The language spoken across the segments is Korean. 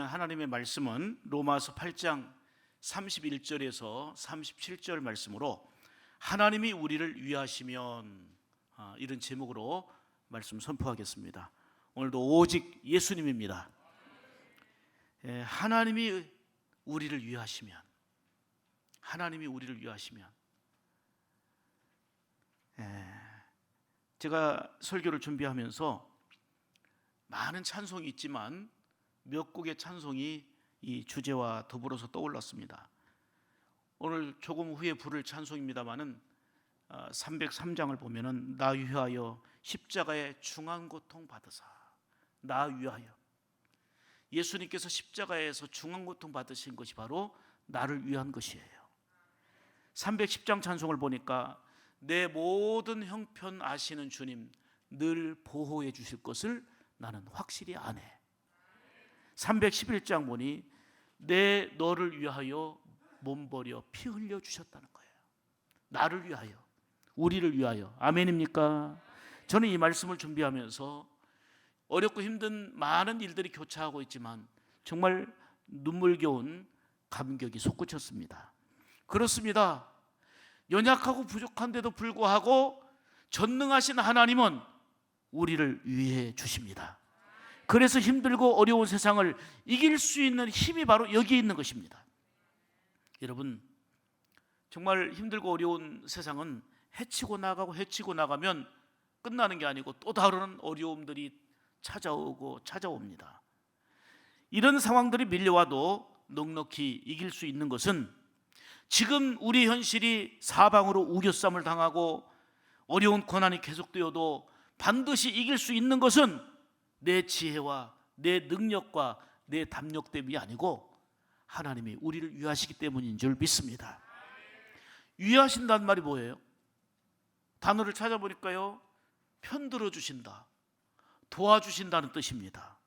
하나님의 말씀은 로마서 8장 31절에서 37절 말씀으로 하나님이 우리를 위하시면, 이런 제목으로 말씀 선포하겠습니다. 오늘도 오직 예수님입니다. 하나님이 우리를 위하시면, 하나님이 우리를 위하시면. 제가 설교를 준비하면서 많은 찬송이 있지만 몇 곡의 찬송이 이 주제와 더불어서 떠올랐습니다. 오늘 조금 후에 부를 찬송입니다마는 303장을 보면은 나 위하여 십자가의 중한 고통 받으사, 나 위하여, 예수님께서 십자가에서 중한 고통 받으신 것이 바로 나를 위한 것이에요. 310장 찬송을 보니까 내 모든 형편 아시는 주님 늘 보호해 주실 것을 나는 확실히 아네. 311장 보니 내 너를 위하여 몸버려 피 흘려 주셨다는 거예요. 나를 위하여, 우리를 위하여. 아멘입니까? 저는 이 말씀을 준비하면서 어렵고 힘든 많은 일들이 교차하고 있지만 정말 눈물겨운 감격이 솟구쳤습니다. 그렇습니다. 연약하고 부족한데도 불구하고 전능하신 하나님은 우리를 위해 주십니다. 그래서 힘들고 어려운 세상을 이길 수 있는 힘이 바로 여기에 있는 것입니다. 여러분, 정말 힘들고 어려운 세상은 헤치고 나가면 끝나는 게 아니고 또 다른 어려움들이 찾아오고 찾아옵니다. 이런 상황들이 밀려와도 넉넉히 이길 수 있는 것은 지금 우리 현실이 사방으로 우겨쌈을 당하고 어려운 고난이 계속되어도 반드시 이길 수 있는 것은 내 지혜와 내 능력과 내 담력 때문이 아니고 하나님이 우리를 위하시기 때문인 줄 믿습니다. 위하신다는 말이 뭐예요? 단어를 찾아보니까요, 편들어 주신다, 도와주신다는 뜻입니다.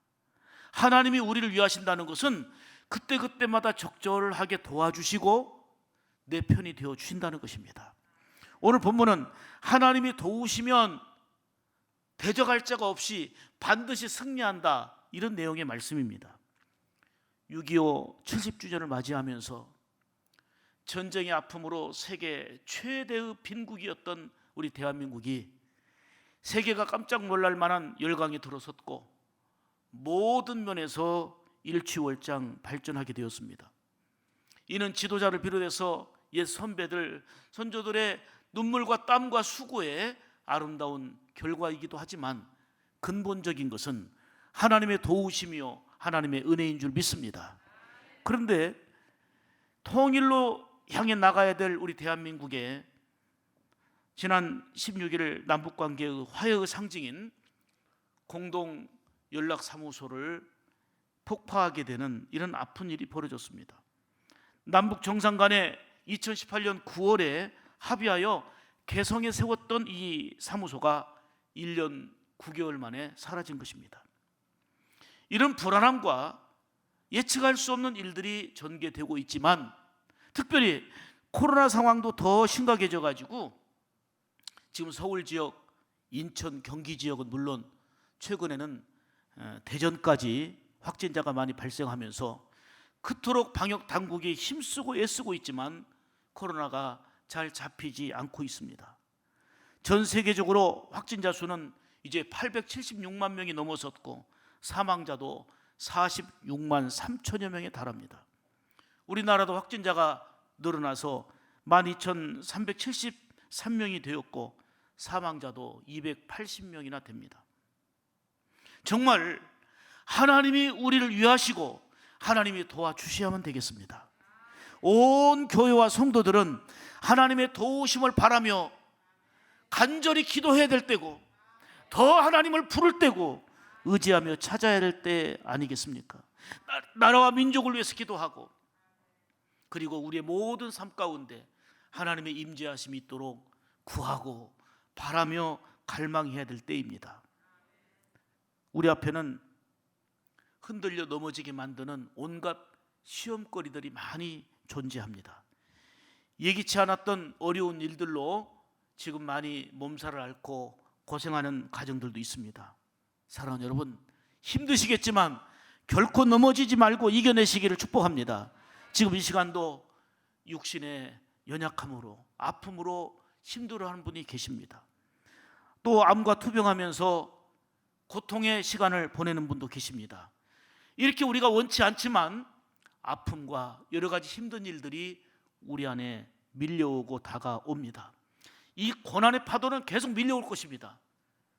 하나님이 우리를 위하신다는 것은 그때그때마다 적절하게 도와주시고 내 편이 되어 주신다는 것입니다. 오늘 본문은 하나님이 도우시면 대적할 자가 없이 반드시 승리한다, 이런 내용의 말씀입니다. 6.25 70주년을 맞이하면서 전쟁의 아픔으로 세계 최대의 빈국이었던 우리 대한민국이 세계가 깜짝 놀랄 만한 열강에 들어섰고 모든 면에서 일취월장 발전하게 되었습니다. 이는 지도자를 비롯해서 옛 선배들, 선조들의 눈물과 땀과 수고의 아름다운 결과이기도 하지만 근본적인 것은 하나님의 도우심이요 하나님의 은혜인 줄 믿습니다. 그런데 통일로 향해 나가야 될 우리 대한민국에 지난 16일 남북관계의 화해의 상징인 공동연락사무소를 폭파하게 되는 이런 아픈 일이 벌어졌습니다. 남북 정상 간에 2018년 9월에 합의하여 개성에 세웠던 이 사무소가 1년 9개월 만에 사라진 것입니다. 이런 불안함과 예측할 수 없는 일들이 전개되고 있지만 특별히 코로나 상황도 더 심각해져 가지고 지금 서울 지역, 인천, 경기 지역은 물론 최근에는 대전까지 확진자가 많이 발생하면서 그토록 방역 당국이 힘쓰고 애쓰고 있지만 코로나가 잘 잡히지 않고 있습니다. 전 세계적으로 확진자 수는 이제 876만 명이 넘어섰고 사망자도 46만 3천여 명에 달합니다. 우리나라도 확진자가 늘어나서 12,373명이 되었고 사망자도 280명이나 됩니다. 정말 하나님이 우리를 위하시고 하나님이 도와주셔야만 되겠습니다. 온 교회와 성도들은 하나님의 도우심을 바라며 간절히 기도해야 될 때고 더 하나님을 부를 때고 의지하며 찾아야 될 때 아니겠습니까? 나라와 민족을 위해서 기도하고 그리고 우리의 모든 삶 가운데 하나님의 임재하심이 있도록 구하고 바라며 갈망해야 될 때입니다. 우리 앞에는 흔들려 넘어지게 만드는 온갖 시험거리들이 많이 존재합니다. 예기치 않았던 어려운 일들로 지금 많이 몸살을 앓고 고생하는 가정들도 있습니다. 사랑하는 여러분, 힘드시겠지만 결코 넘어지지 말고 이겨내시기를 축복합니다. 지금 이 시간도 육신의 연약함으로, 아픔으로 힘들어하는 분이 계십니다. 또 암과 투병하면서 고통의 시간을 보내는 분도 계십니다. 이렇게 우리가 원치 않지만 아픔과 여러 가지 힘든 일들이 우리 안에 밀려오고 다가옵니다. 이 고난의 파도는 계속 밀려올 것입니다.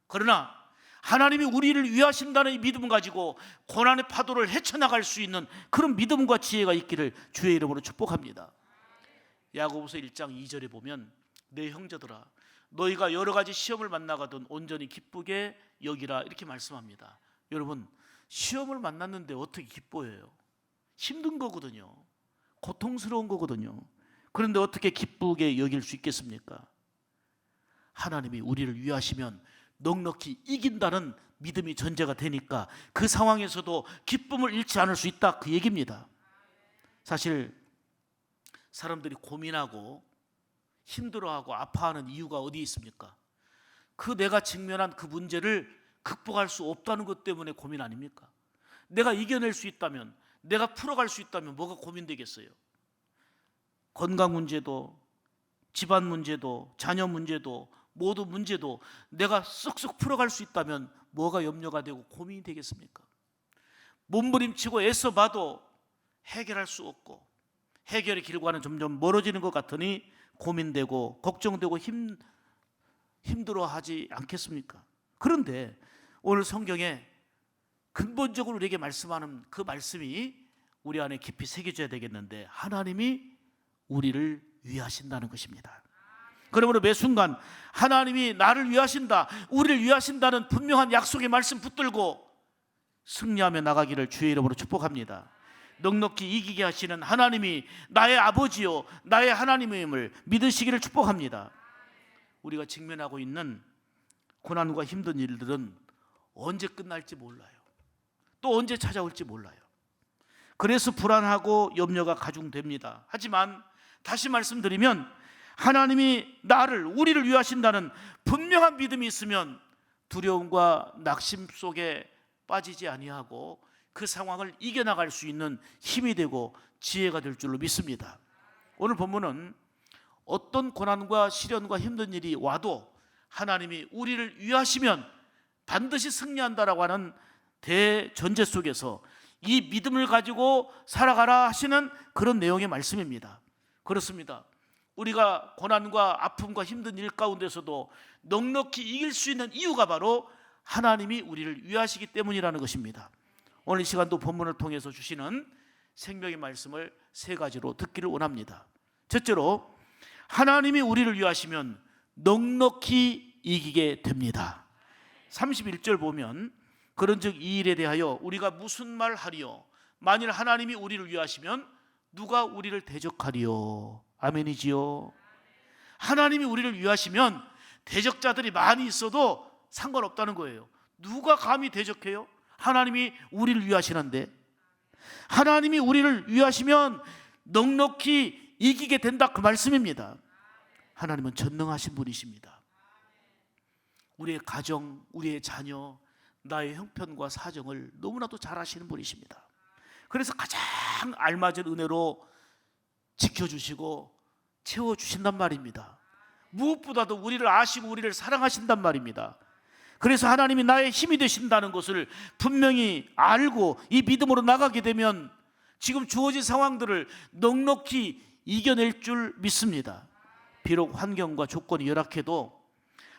그러나 하나님이 우리를 위하신다는 이 믿음을 가지고 고난의 파도를 헤쳐나갈 수 있는 그런 믿음과 지혜가 있기를 주의 이름으로 축복합니다. 야고보서 1장 2절에 보면 내 형제들아 너희가 여러 가지 시험을 만나거든 온전히 기쁘게 여기라 이렇게 말씀합니다. 여러분, 시험을 만났는데 어떻게 기뻐해요? 힘든 거거든요. 고통스러운 거거든요. 그런데 어떻게 기쁘게 여길 수 있겠습니까? 하나님이 우리를 위하시면 넉넉히 이긴다는 믿음이 전제가 되니까 그 상황에서도 기쁨을 잃지 않을 수 있다, 그 얘기입니다. 사실 사람들이 고민하고 힘들어하고 아파하는 이유가 어디 있습니까? 그 내가 직면한 그 문제를 극복할 수 없다는 것 때문에 고민 아닙니까? 내가 이겨낼 수 있다면, 내가 풀어갈 수 있다면 뭐가 고민되겠어요? 건강 문제도, 집안 문제도, 자녀 문제도, 모두 문제도 내가 쏙쏙 풀어갈 수 있다면 뭐가 염려가 되고 고민이 되겠습니까? 몸부림치고 애써봐도 해결할 수 없고 해결의 길과는 점점 멀어지는 것 같으니 고민되고 걱정되고 힘들어하지 않겠습니까? 그런데 오늘 성경에 근본적으로 우리에게 말씀하는 그 말씀이 우리 안에 깊이 새겨져야 되겠는데, 하나님이 우리를 위하신다는 것입니다. 그러므로 매 순간 하나님이 나를 위하신다, 우리를 위하신다는 분명한 약속의 말씀 붙들고 승리하며 나가기를 주의 이름으로 축복합니다. 넉넉히 이기게 하시는 하나님이 나의 아버지요 나의 하나님임을 믿으시기를 축복합니다. 우리가 직면하고 있는 고난과 힘든 일들은 언제 끝날지 몰라요. 또 언제 찾아올지 몰라요. 그래서 불안하고 염려가 가중됩니다. 하지만 다시 말씀드리면 하나님이 나를, 우리를 위하신다는 분명한 믿음이 있으면 두려움과 낙심 속에 빠지지 아니하고 그 상황을 이겨나갈 수 있는 힘이 되고 지혜가 될 줄로 믿습니다. 오늘 본문은 어떤 고난과 시련과 힘든 일이 와도 하나님이 우리를 위하시면 반드시 승리한다라고 하는 대전제 속에서 이 믿음을 가지고 살아가라 하시는 그런 내용의 말씀입니다. 그렇습니다. 우리가 고난과 아픔과 힘든 일 가운데서도 넉넉히 이길 수 있는 이유가 바로 하나님이 우리를 위하시기 때문이라는 것입니다. 오늘 이 시간도 본문을 통해서 주시는 생명의 말씀을 세 가지로 듣기를 원합니다. 첫째로, 하나님이 우리를 위하시면 넉넉히 이기게 됩니다. 31절 보면 그런즉 이 일에 대하여 우리가 무슨 말 하리요? 만일 하나님이 우리를 위하시면 누가 우리를 대적하리요? 아멘이지요. 하나님이 우리를 위하시면 대적자들이 많이 있어도 상관없다는 거예요. 누가 감히 대적해요? 하나님이 우리를 위하시는데, 하나님이 우리를 위하시면 넉넉히 이기게 된다, 그 말씀입니다. 하나님은 전능하신 분이십니다. 우리의 가정, 우리의 자녀, 나의 형편과 사정을 너무나도 잘 아시는 분이십니다. 그래서 가장 알맞은 은혜로 지켜주시고 채워주신단 말입니다. 무엇보다도 우리를 아시고 우리를 사랑하신단 말입니다. 그래서 하나님이 나의 힘이 되신다는 것을 분명히 알고 이 믿음으로 나가게 되면 지금 주어진 상황들을 넉넉히 이겨낼 줄 믿습니다. 비록 환경과 조건이 열악해도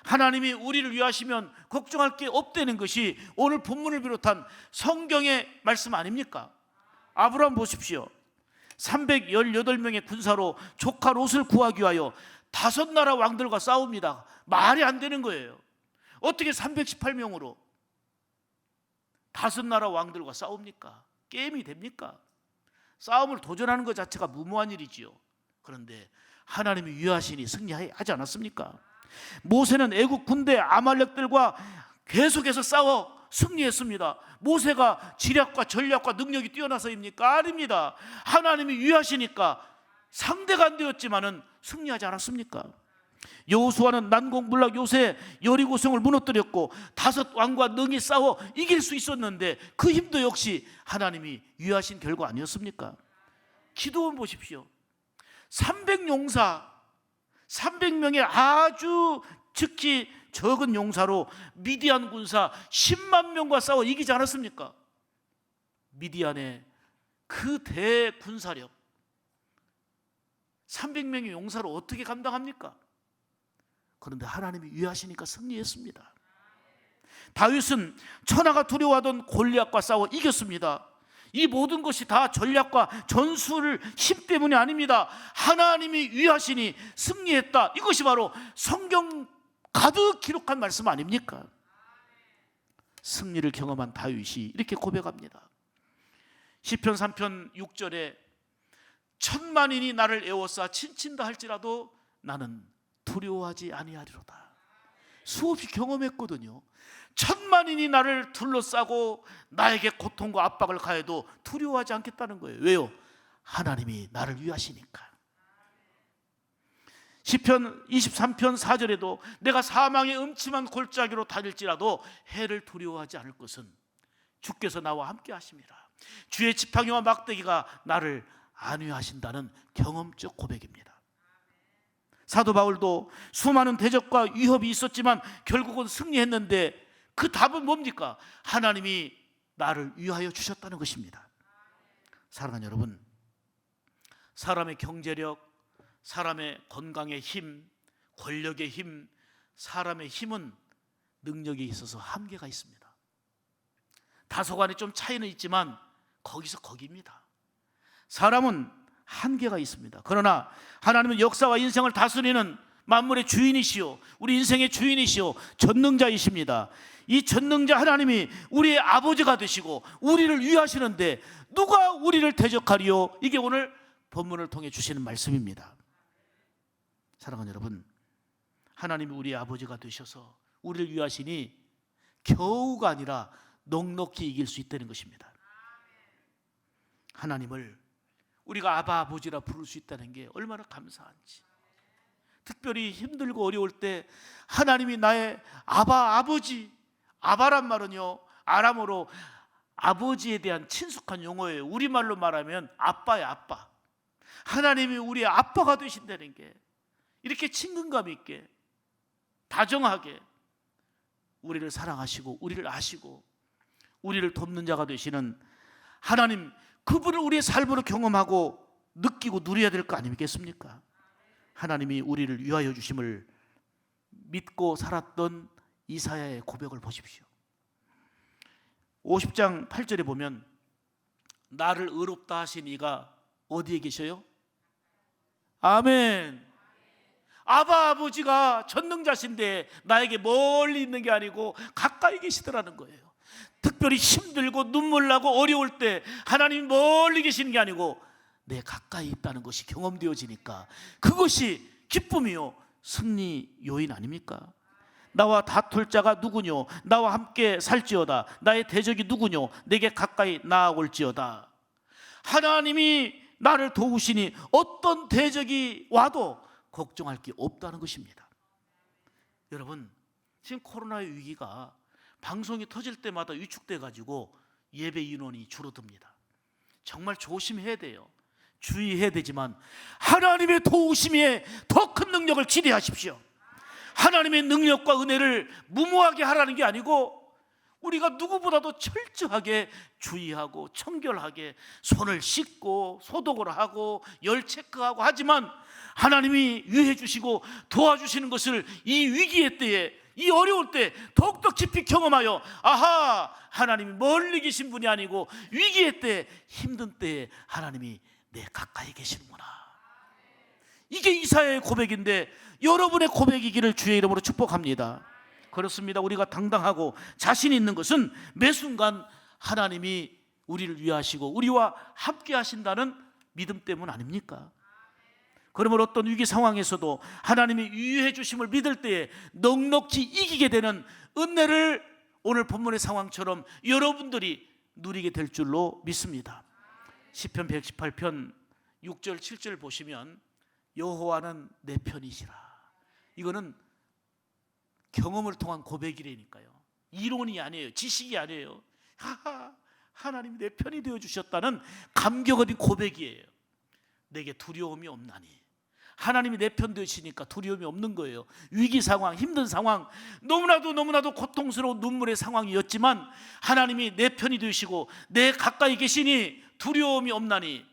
하나님이 우리를 위하시면 걱정할 게 없다는 것이 오늘 본문을 비롯한 성경의 말씀 아닙니까? 아브라함 보십시오. 318명의 군사로 조카 롯을 구하기 위하여 5나라 왕들과 싸웁니다. 말이 안 되는 거예요. 어떻게 318명으로 5나라 왕들과 싸웁니까? 게임이 됩니까? 싸움을 도전하는 것 자체가 무모한 일이지요. 그런데 하나님이 위하시니 승리하지 않았습니까? 모세는 애국 군대 아말렉들과 계속해서 싸워 승리했습니다. 모세가 지략과 전략과 능력이 뛰어나서입니까? 아닙니다. 하나님이 위하시니까 상대가 안 되었지만은 승리하지 않았습니까? 여호수아는 난공불락 요새 여리고성을 무너뜨렸고 5 왕과 능히 싸워 이길 수 있었는데 그 힘도 역시 하나님이 유하신 결과 아니었습니까? 기도원 보십시오. 300용사 300명의 아주 특히 적은 용사로 미디안 군사 10만 명과 싸워 이기지 않았습니까? 미디안의 그 대군사력 300명의 용사로 어떻게 감당합니까? 그런데 하나님이 유하시니까 승리했습니다. 다윗은 천하가 두려워하던 골리앗과 싸워 이겼습니다. 이 모든 것이 다 전략과 전술 힘 때문이 아닙니다. 하나님이 위하시니 승리했다. 이것이 바로 성경 가득 기록한 말씀 아닙니까? 승리를 경험한 다윗이 이렇게 고백합니다. 시편 3편 6절에 천만인이 나를 에워싸 친친다 할지라도 나는 두려워하지 아니하리로다. 수없이 경험했거든요. 천만인이 나를 둘러싸고 나에게 고통과 압박을 가해도 두려워하지 않겠다는 거예요. 왜요? 하나님이 나를 위하시니까. 시편 23편 4절에도 내가 사망의 음침한 골짜기로 다닐지라도 해를 두려워하지 않을 것은 주께서 나와 함께 하심이라. 주의 지팡이와 막대기가 나를 안위하신다는 경험적 고백입니다. 사도 바울도 수많은 대적과 위협이 있었지만 결국은 승리했는데 그 답은 뭡니까? 하나님이 나를 위하여 주셨다는 것입니다. 사랑하는 여러분, 사람의 경제력, 사람의 건강의 힘, 권력의 힘, 사람의 힘은 능력에 있어서 한계가 있습니다. 다소간에 좀 차이는 있지만 거기서 거기입니다. 사람은 한계가 있습니다. 그러나 하나님은 역사와 인생을 다스리는 만물의 주인이시오, 우리 인생의 주인이시오, 전능자이십니다. 이 전능자 하나님이 우리의 아버지가 되시고 우리를 위하시는데 누가 우리를 대적하리요? 이게 오늘 본문을 통해 주시는 말씀입니다. 사랑하는 여러분, 하나님이 우리의 아버지가 되셔서 우리를 위하시니 겨우가 아니라 넉넉히 이길 수 있다는 것입니다. 하나님을 우리가 아바 아버지라 부를 수 있다는 게 얼마나 감사한지. 특별히 힘들고 어려울 때 하나님이 나의 아바 아버지, 아바란 말은요 아람어로 아버지에 대한 친숙한 용어예요. 우리말로 말하면 아빠야 아빠. 하나님이 우리의 아빠가 되신다는 게 이렇게 친근감 있게 다정하게 우리를 사랑하시고 우리를 아시고 우리를 돕는 자가 되시는 하나님, 그분을 우리의 삶으로 경험하고 느끼고 누려야 될 거 아니겠습니까? 하나님이 우리를 위하여 주심을 믿고 살았던 이사야의 고백을 보십시오. 50장 8절에 보면 나를 의롭다 하신 이가 어디에 계셔요? 아멘. 아바 아버지가 전능자신데 나에게 멀리 있는 게 아니고 가까이 계시더라는 거예요. 특별히 힘들고 눈물 나고 어려울 때 하나님이 멀리 계시는 게 아니고 내 가까이 있다는 것이 경험되어지니까 그것이 기쁨이요 승리 요인 아닙니까? 나와 다툴 자가 누구뇨? 나와 함께 살지어다. 나의 대적이 누구뇨? 내게 가까이 나아올지어다. 하나님이 나를 도우시니 어떤 대적이 와도 걱정할 게 없다는 것입니다. 여러분, 지금 코로나의 위기가 방송이 터질 때마다 위축돼 가지고 예배 인원이 줄어듭니다. 정말 조심해야 돼요. 주의해야 되지만 하나님의 도우심에 더 큰 능력을 기대하십시오. 하나님의 능력과 은혜를 무모하게 하라는 게 아니고 우리가 누구보다도 철저하게 주의하고 청결하게 손을 씻고 소독을 하고 열 체크하고 하지만 하나님이 위해 주시고 도와주시는 것을 이 위기의 때에 이 어려울 때 더욱더 깊이 경험하여 아하, 하나님이 멀리 계신 분이 아니고 위기의 때 힘든 때에 하나님이 내 가까이 계시는구나. 이게 이사야의 고백인데 여러분의 고백이기를 주의 이름으로 축복합니다. 그렇습니다. 우리가 당당하고 자신 있는 것은 매 순간 하나님이 우리를 위하시고 우리와 함께 하신다는 믿음 때문 아닙니까? 그러면 어떤 위기 상황에서도 하나님이 위해 주심을 믿을 때에 넉넉히 이기게 되는 은혜를 오늘 본문의 상황처럼 여러분들이 누리게 될 줄로 믿습니다. 시편 118편 6절 7절 보시면 여호와는 내 편이시라. 이거는 경험을 통한 고백이라니까요. 이론이 아니에요. 지식이 아니에요. 하나님이 내 편이 되어주셨다는 감격 어린 고백이에요. 내게 두려움이 없나니. 하나님이 내 편 되시니까 두려움이 없는 거예요. 위기 상황, 힘든 상황, 너무나도 고통스러운 눈물의 상황이었지만 하나님이 내 편이 되시고 내 가까이 계시니 두려움이 없나니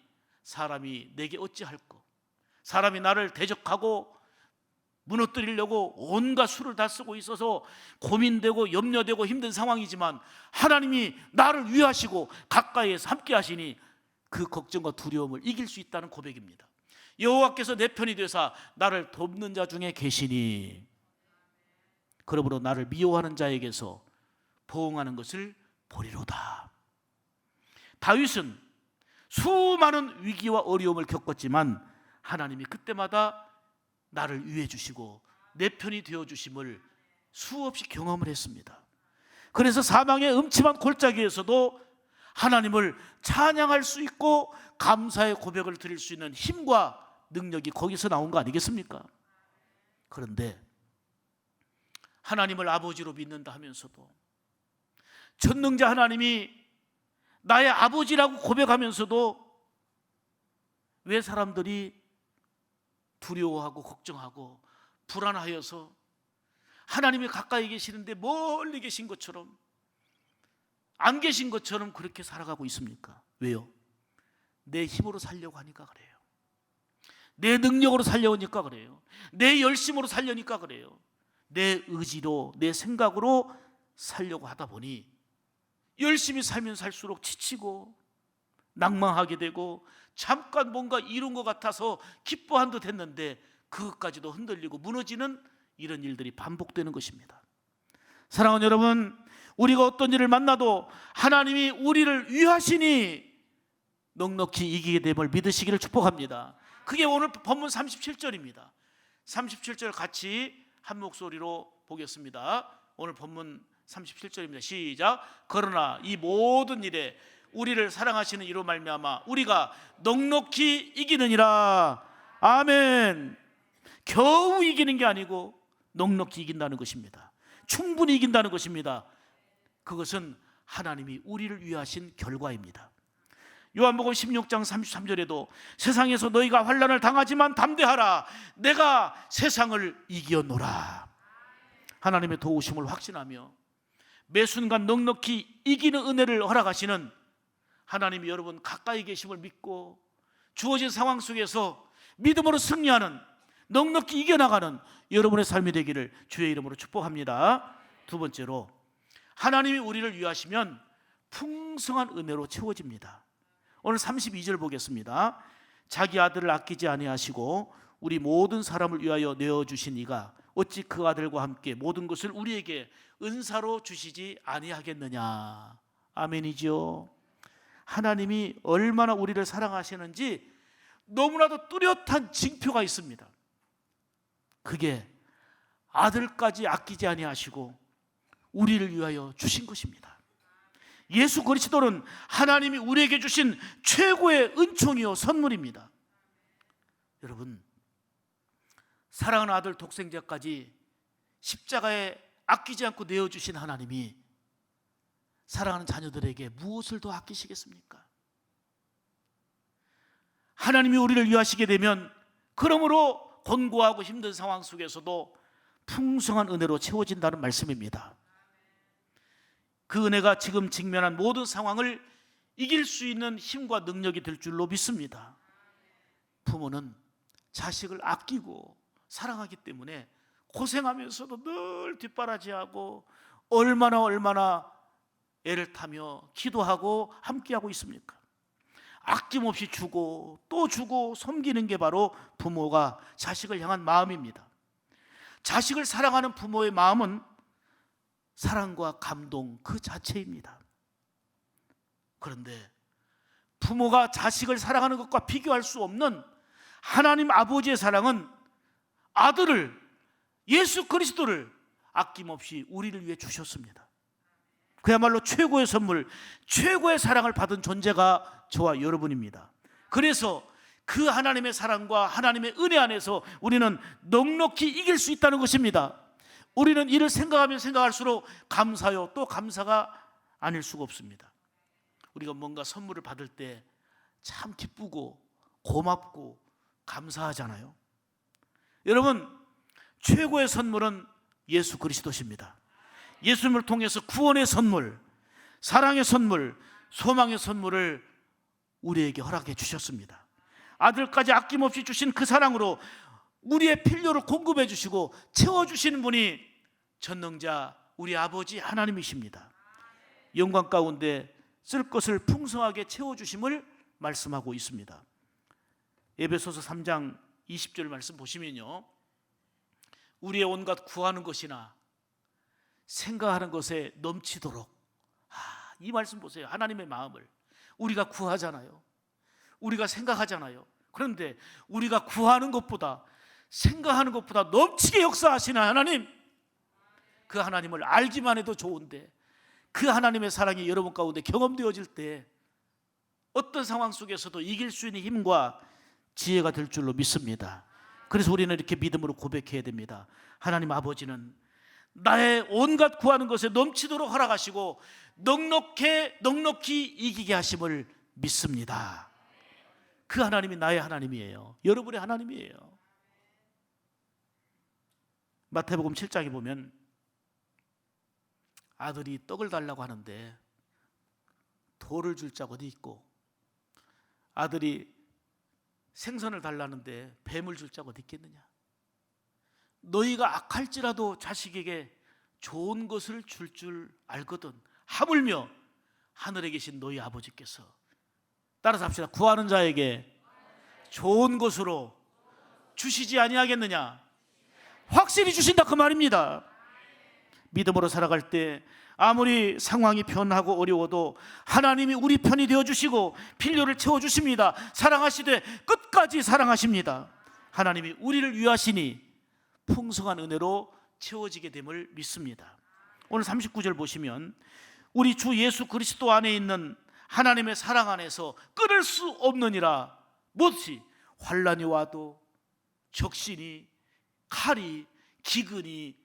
사람이 내게 어찌할꼬. 사람이 나를 대적하고 무너뜨리려고 온갖 수를 다 쓰고 있어서 고민되고 염려되고 힘든 상황이지만 하나님이 나를 위하시고 가까이에서 함께 하시니 그 걱정과 두려움을 이길 수 있다는 고백입니다. 여호와께서 내 편이 되사 나를 돕는 자 중에 계시니 그러므로 나를 미워하는 자에게서 보응하는 것을 보리로다. 다윗은 수많은 위기와 어려움을 겪었지만 하나님이 그때마다 나를 위해 주시고 내 편이 되어 주심을 수없이 경험을 했습니다. 그래서 사망의 음침한 골짜기에서도 하나님을 찬양할 수 있고 감사의 고백을 드릴 수 있는 힘과 능력이 거기서 나온 거 아니겠습니까? 그런데 하나님을 아버지로 믿는다 하면서도 전능자 하나님이 나의 아버지라고 고백하면서도 왜 사람들이 두려워하고 걱정하고 불안하여서 하나님이 가까이 계시는데 멀리 계신 것처럼 안 계신 것처럼 그렇게 살아가고 있습니까? 왜요? 내 힘으로 살려고 하니까 그래요. 내 능력으로 살려니까 그래요. 내 열심으로 살려니까 그래요. 내 의지로 내 생각으로 살려고 하다 보니 열심히 살면 살수록 지치고 낭망하게 되고 잠깐 뭔가 이룬 것 같아서 기뻐한 듯 했는데 그것까지도 흔들리고 무너지는 이런 일들이 반복되는 것입니다. 사랑하는 여러분, 우리가 어떤 일을 만나도 하나님이 우리를 위하시니 넉넉히 이기게 됨을 믿으시기를 축복합니다. 그게 오늘 본문 37절입니다. 37절 같이 한 목소리로 보겠습니다. 오늘 본문 37절입니다. 시작. 그러나 이 모든 일에 우리를 사랑하시는 이로 말미암아 우리가 넉넉히 이기느니라. 아멘. 겨우 이기는 게 아니고 넉넉히 이긴다는 것입니다. 충분히 이긴다는 것입니다. 그것은 하나님이 우리를 위하신 결과입니다. 요한복음 16장 33절에도 세상에서 너희가 환난을 당하지만 담대하라. 내가 세상을 이기었노라. 하나님의 도우심을 확신하며 매 순간 넉넉히 이기는 은혜를 허락하시는 하나님이 여러분 가까이 계심을 믿고 주어진 상황 속에서 믿음으로 승리하는 넉넉히 이겨나가는 여러분의 삶이 되기를 주의 이름으로 축복합니다. 두 번째로 하나님이 우리를 위하시면 풍성한 은혜로 채워집니다. 오늘 32절 보겠습니다. 자기 아들을 아끼지 아니하시고 우리 모든 사람을 위하여 내어주신 이가 어찌 그 아들과 함께 모든 것을 우리에게 은사로 주시지 아니하겠느냐. 아멘이죠. 하나님이 얼마나 우리를 사랑하시는지 너무나도 뚜렷한 징표가 있습니다. 그게 아들까지 아끼지 아니하시고 우리를 위하여 주신 것입니다. 예수 그리스도는 하나님이 우리에게 주신 최고의 은총이요 선물입니다. 여러분, 사랑하는 아들 독생자까지 십자가에 아끼지 않고 내어주신 하나님이 사랑하는 자녀들에게 무엇을 더 아끼시겠습니까? 하나님이 우리를 위하시게 되면 그러므로 곤고하고 힘든 상황 속에서도 풍성한 은혜로 채워진다는 말씀입니다. 그 은혜가 지금 직면한 모든 상황을 이길 수 있는 힘과 능력이 될 줄로 믿습니다. 부모는 자식을 아끼고 사랑하기 때문에 고생하면서도 늘 뒷바라지하고 얼마나 애를 타며 기도하고 함께하고 있습니까? 아낌없이 주고 또 주고 섬기는 게 바로 부모가 자식을 향한 마음입니다. 자식을 사랑하는 부모의 마음은 사랑과 감동 그 자체입니다. 그런데 부모가 자식을 사랑하는 것과 비교할 수 없는 하나님 아버지의 사랑은 아들을, 예수 그리스도를 아낌없이 우리를 위해 주셨습니다. 그야말로 최고의 선물, 최고의 사랑을 받은 존재가 저와 여러분입니다. 그래서 그 하나님의 사랑과 하나님의 은혜 안에서 우리는 넉넉히 이길 수 있다는 것입니다. 우리는 이를 생각하면 생각할수록 감사요, 또 감사가 아닐 수가 없습니다. 우리가 뭔가 선물을 받을 때 참 기쁘고 고맙고 감사하잖아요. 여러분, 최고의 선물은 예수 그리스도십니다. 예수님을 통해서 구원의 선물, 사랑의 선물, 소망의 선물을 우리에게 허락해 주셨습니다. 아들까지 아낌없이 주신 그 사랑으로 우리의 필요를 공급해 주시고 채워주시는 분이 전능자 우리 아버지 하나님이십니다. 영광 가운데 쓸 것을 풍성하게 채워주심을 말씀하고 있습니다. 에베소서 3장 20절 말씀 보시면요, 우리의 온갖 구하는 것이나 생각하는 것에 넘치도록, 이 말씀 보세요. 하나님의 마음을 우리가 구하잖아요. 우리가 생각하잖아요. 그런데 우리가 구하는 것보다 생각하는 것보다 넘치게 역사하시는 하나님, 그 하나님을 알기만 해도 좋은데 그 하나님의 사랑이 여러분 가운데 경험되어질 때 어떤 상황 속에서도 이길 수 있는 힘과 지혜가 될 줄로 믿습니다. 그래서 우리는 이렇게 믿음으로 고백해야 됩니다. 하나님 아버지는 나의 온갖 구하는 것에 넘치도록 허락하시고 넉넉히 이기게 하심을 믿습니다. 그 하나님이 나의 하나님이에요. 여러분의 하나님이에요. 마태복음 7장에 보면 아들이 떡을 달라고 하는데 돌을 줄 자가 어디 있고, 아들이 생선을 달라는데 뱀을 줄 자가 어디 있겠느냐. 너희가 악할지라도 자식에게 좋은 것을 줄 알거든 하물며 하늘에 계신 너희 아버지께서, 따라서 합시다, 구하는 자에게 좋은 것으로 주시지 아니하겠느냐. 확실히 주신다 그 말입니다. 믿음으로 살아갈 때 아무리 상황이 변하고 어려워도 하나님이 우리 편이 되어주시고 필요를 채워주십니다. 사랑하시되 끝까지 사랑하십니다. 하나님이 우리를 위하시니 풍성한 은혜로 채워지게 됨을 믿습니다. 오늘 39절 보시면 우리 주 예수 그리스도 안에 있는 하나님의 사랑 안에서 끊을 수 없느니라. 무엇이? 환난이 와도, 적신이, 칼이, 기근이,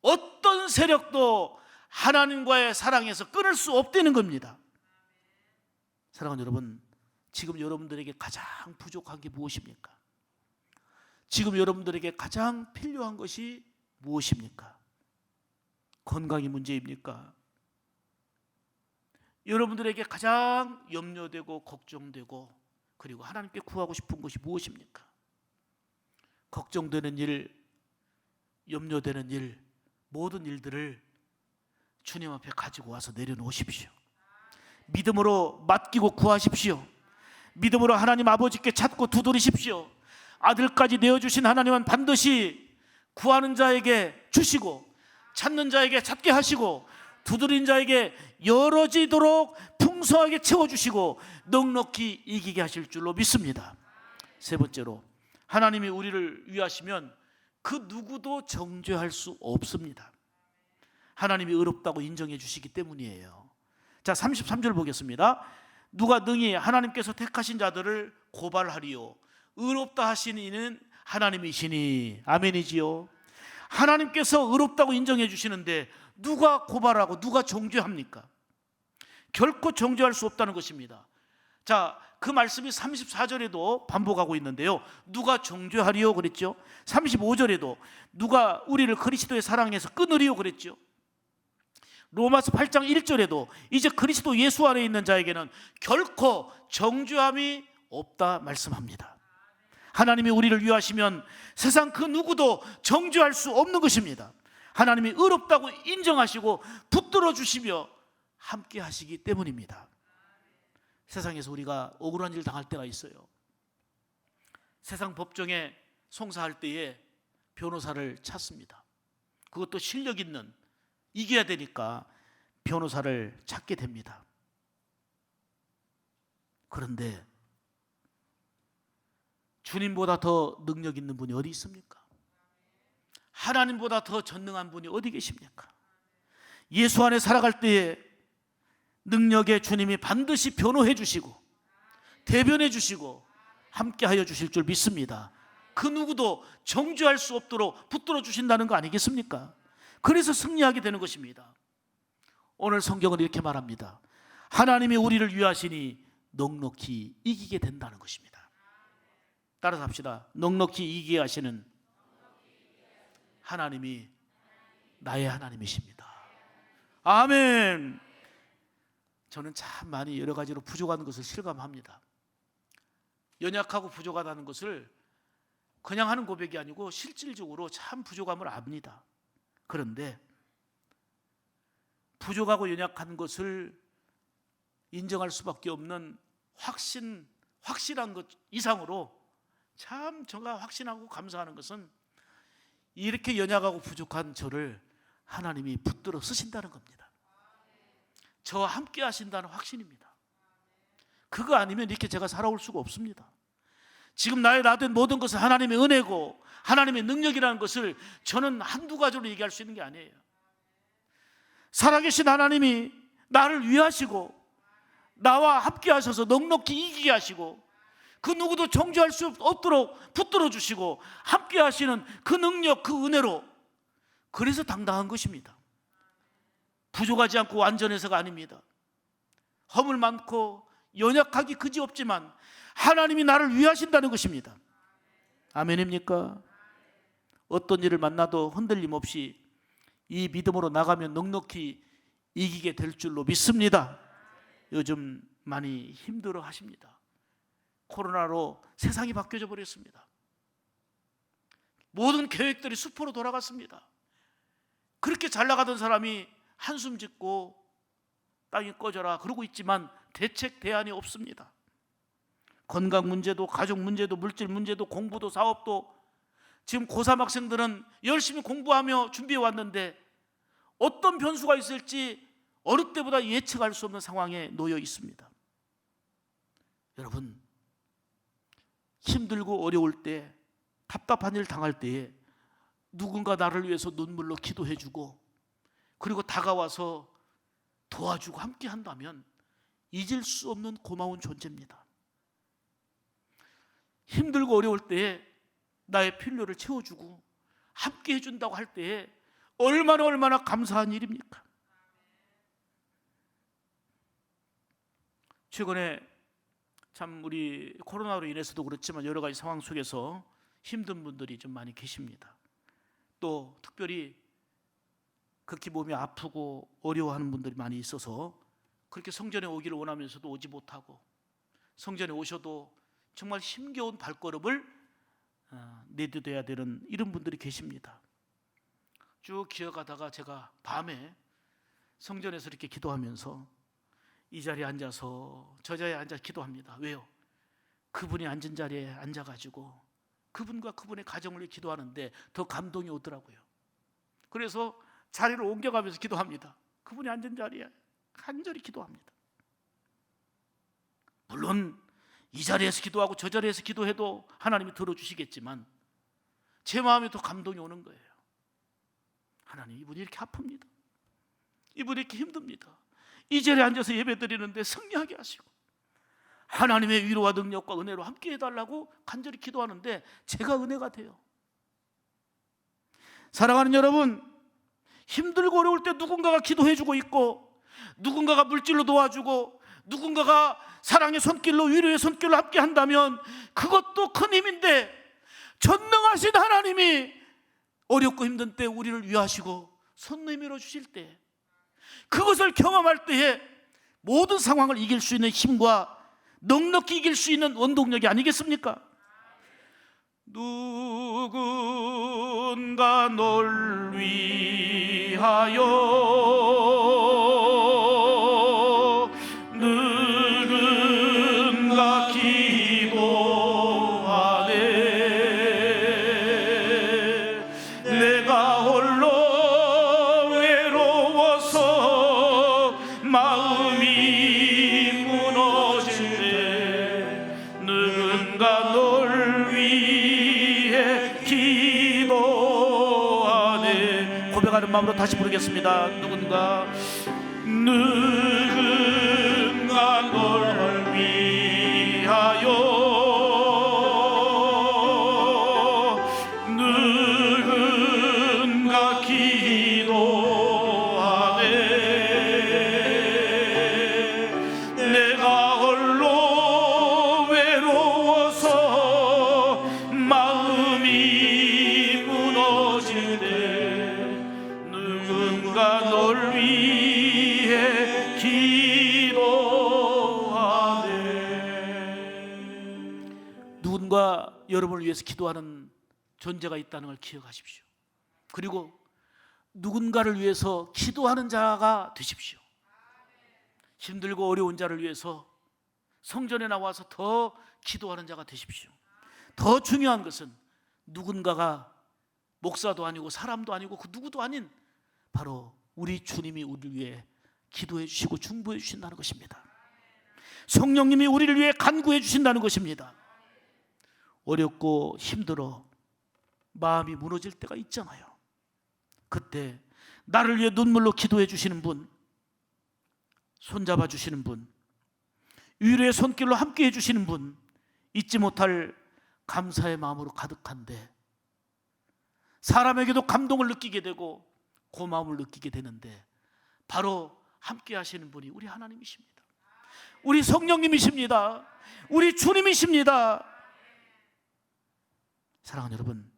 어떤 세력도 하나님과의 사랑에서 끊을 수 없다는 겁니다. 사랑하는 여러분, 지금 여러분들에게 가장 부족한 게 무엇입니까? 지금 여러분들에게 가장 필요한 것이 무엇입니까? 건강이 문제입니까? 여러분들에게 가장 염려되고 걱정되고 그리고 하나님께 구하고 싶은 것이 무엇입니까? 걱정되는 일, 염려되는 일, 모든 일들을 주님 앞에 가지고 와서 내려놓으십시오. 믿음으로 맡기고 구하십시오. 믿음으로 하나님 아버지께 찾고 두드리십시오. 아들까지 내어주신 하나님은 반드시 구하는 자에게 주시고 찾는 자에게 찾게 하시고 두드린 자에게 열어지도록 풍성하게 채워주시고 넉넉히 이기게 하실 줄로 믿습니다. 세 번째로, 하나님이 우리를 위하시면 그 누구도 정죄할 수 없습니다. 하나님이 의롭다고 인정해 주시기 때문이에요. 자, 33절 보겠습니다. 누가 능히 하나님께서 택하신 자들을 고발하리요, 의롭다 하신 이는 하나님이시니. 아멘이지요. 하나님께서 의롭다고 인정해 주시는데 누가 고발하고 누가 정죄합니까? 결코 정죄할 수 없다는 것입니다. 자, 그 말씀이 34절에도 반복하고 있는데요, 누가 정죄하리요 그랬죠. 35절에도 누가 우리를 그리스도의 사랑에서 끊으리요 그랬죠. 로마서 8장 1절에도 이제 그리스도 예수 안에 있는 자에게는 결코 정죄함이 없다 말씀합니다. 하나님이 우리를 위하시면 세상 그 누구도 정죄할 수 없는 것입니다. 하나님이 의롭다고 인정하시고 붙들어 주시며 함께 하시기 때문입니다. 세상에서 우리가 억울한 일 당할 때가 있어요. 세상 법정에 송사할 때에 변호사를 찾습니다. 그것도 실력 있는, 이겨야 되니까 변호사를 찾게 됩니다. 그런데 주님보다 더 능력 있는 분이 어디 있습니까? 하나님보다 더 전능한 분이 어디 계십니까? 예수 안에 살아갈 때에 능력의 주님이 반드시 변호해 주시고 대변해 주시고 함께하여 주실 줄 믿습니다. 그 누구도 정죄할 수 없도록 붙들어 주신다는 거 아니겠습니까? 그래서 승리하게 되는 것입니다. 오늘 성경은 이렇게 말합니다. 하나님이 우리를 위하시니 넉넉히 이기게 된다는 것입니다. 따라서 합시다. 넉넉히 이기게 하시는 하나님이 나의 하나님이십니다. 아멘. 저는 참 많이 여러 가지로 부족한 것을 실감합니다. 연약하고 부족하다는 것을 그냥 하는 고백이 아니고 실질적으로 참 부족함을 압니다. 그런데 부족하고 연약한 것을 인정할 수밖에 없는 확실한 것 이상으로 참 제가 확신하고 감사하는 것은 이렇게 연약하고 부족한 저를 하나님이 붙들어 쓰신다는 겁니다. 저와 함께 하신다는 확신입니다. 그거 아니면 이렇게 제가 살아올 수가 없습니다. 지금 나된 모든 것은 하나님의 은혜고 하나님의 능력이라는 것을 저는 한두 가지로 얘기할 수 있는 게 아니에요. 살아계신 하나님이 나를 위하시고 나와 함께 하셔서 넉넉히 이기게 하시고 그 누구도 정죄할 수 없도록 붙들어 주시고 함께 하시는 그 능력, 그 은혜로, 그래서 당당한 것입니다. 부족하지 않고 완전해서가 아닙니다. 허물 많고 연약하기 그지없지만 하나님이 나를 위하신다는 것입니다. 아멘입니까? 어떤 일을 만나도 흔들림 없이 이 믿음으로 나가면 넉넉히 이기게 될 줄로 믿습니다. 요즘 많이 힘들어 하십니다. 코로나로 세상이 바뀌어져 버렸습니다. 모든 계획들이 수포로 돌아갔습니다. 그렇게 잘 나가던 사람이 한숨 짓고 땅이 꺼져라 그러고 있지만 대책 대안이 없습니다. 건강 문제도 가족 문제도 물질 문제도 공부도 사업도, 지금 고3 학생들은 열심히 공부하며 준비해 왔는데 어떤 변수가 있을지 어느 때보다 예측할 수 없는 상황에 놓여 있습니다. 여러분, 힘들고 어려울 때, 답답한 일 당할 때에 누군가 나를 위해서 눈물로 기도해 주고 그리고 다가와서 도와주고 함께 한다면 잊을 수 없는 고마운 존재입니다. 힘들고 어려울 때에 나의 필요를 채워주고 함께 해준다고 할 때에 얼마나 감사한 일입니까? 최근에 참 우리 코로나로 인해서도 그렇지만 여러 가지 상황 속에서 힘든 분들이 좀 많이 계십니다. 또 특별히 극히 몸이 아프고 어려워하는 분들이 많이 있어서 그렇게 성전에 오기를 원하면서도 오지 못하고 성전에 오셔도 정말 힘겨운 발걸음을 내딛어야 되는 이런 분들이 계십니다. 쭉 기어가다가 제가 밤에 성전에서 이렇게 기도하면서 이 자리에 앉아서 저 자리에 앉아 기도합니다. 왜요? 그분이 앉은 자리에 앉아가지고 그분과 그분의 가정을 기도하는데 더 감동이 오더라고요. 그래서 자리를 옮겨가면서 기도합니다. 그분이 앉은 자리에 간절히 기도합니다. 물론 이 자리에서 기도하고 저 자리에서 기도해도 하나님이 들어주시겠지만 제 마음에 더 감동이 오는 거예요. 하나님, 이분이 이렇게 아픕니다. 이분이 이렇게 힘듭니다. 이 자리에 앉아서 예배 드리는데 승리하게 하시고 하나님의 위로와 능력과 은혜로 함께 해달라고 간절히 기도하는데 제가 은혜가 돼요. 사랑하는 여러분, 힘들고 어려울 때 누군가가 기도해주고 있고 누군가가 물질로 도와주고 누군가가 사랑의 손길로 위로의 손길로 함께 한다면 그것도 큰 힘인데, 전능하신 하나님이 어렵고 힘든 때 우리를 위하시고 손 내밀어 주실 때, 그것을 경험할 때에 모든 상황을 이길 수 있는 힘과 넉넉히 이길 수 있는 원동력이 아니겠습니까? 누군가 널 위하여 누군가 기도하네. 내가 홀로 외로워서 마음이 무너질 때 누군가 널 위해 기도하네. 고백하는 마음으로 다시 부르겠습니다. 누군가 널 위하여 누군가 여러분을 위해서 기도하는 존재가 있다는 걸 기억하십시오. 그리고 누군가를 위해서 기도하는 자가 되십시오. 힘들고 어려운 자를 위해서 성전에 나와서 더 기도하는 자가 되십시오. 더 중요한 것은 누군가가 목사도 아니고 사람도 아니고 그 누구도 아닌 바로 우리 주님이 우리를 위해 기도해 주시고 중보해 주신다는 것입니다. 성령님이 우리를 위해 간구해 주신다는 것입니다. 어렵고 힘들어 마음이 무너질 때가 있잖아요. 그때 나를 위해 눈물로 기도해 주시는 분, 손잡아 주시는 분, 위로의 손길로 함께 해주시는 분, 잊지 못할 감사의 마음으로 가득한데 사람에게도 감동을 느끼게 되고 고마움을 느끼게 되는데 바로 함께 하시는 분이 우리 하나님이십니다. 우리 성령님이십니다. 우리 주님이십니다. 사랑하는 여러분,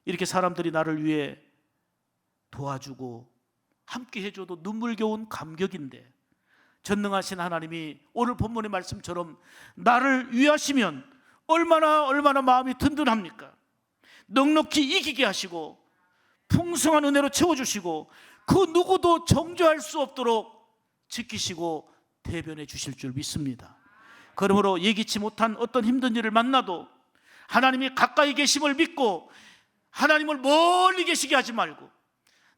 이렇게 사람들이 나를 위해 도와주고 함께 해줘도 눈물겨운 감격인데 전능하신 하나님이 오늘 본문의 말씀처럼 나를 위하시면 얼마나 마음이 든든합니까? 넉넉히 이기게 하시고 풍성한 은혜로 채워주시고 그 누구도 정죄할 수 없도록 지키시고 대변해 주실 줄 믿습니다. 그러므로 예기치 못한 어떤 힘든 일을 만나도 하나님이 가까이 계심을 믿고 하나님을 멀리 계시게 하지 말고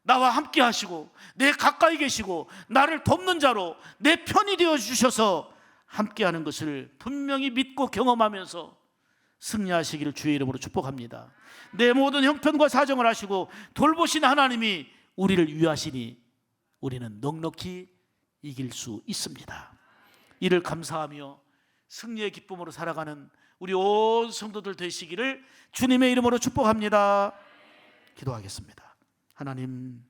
나와 함께 하시고 내 가까이 계시고 나를 돕는 자로 내 편이 되어 주셔서 함께 하는 것을 분명히 믿고 경험하면서 승리하시기를 주의 이름으로 축복합니다. 내 모든 형편과 사정을 아시고 돌보신 하나님이 우리를 위하시니 우리는 넉넉히 이길 수 있습니다. 이를 감사하며 승리의 기쁨으로 살아가는 우리 온 성도들 되시기를 주님의 이름으로 축복합니다. 기도하겠습니다. 하나님,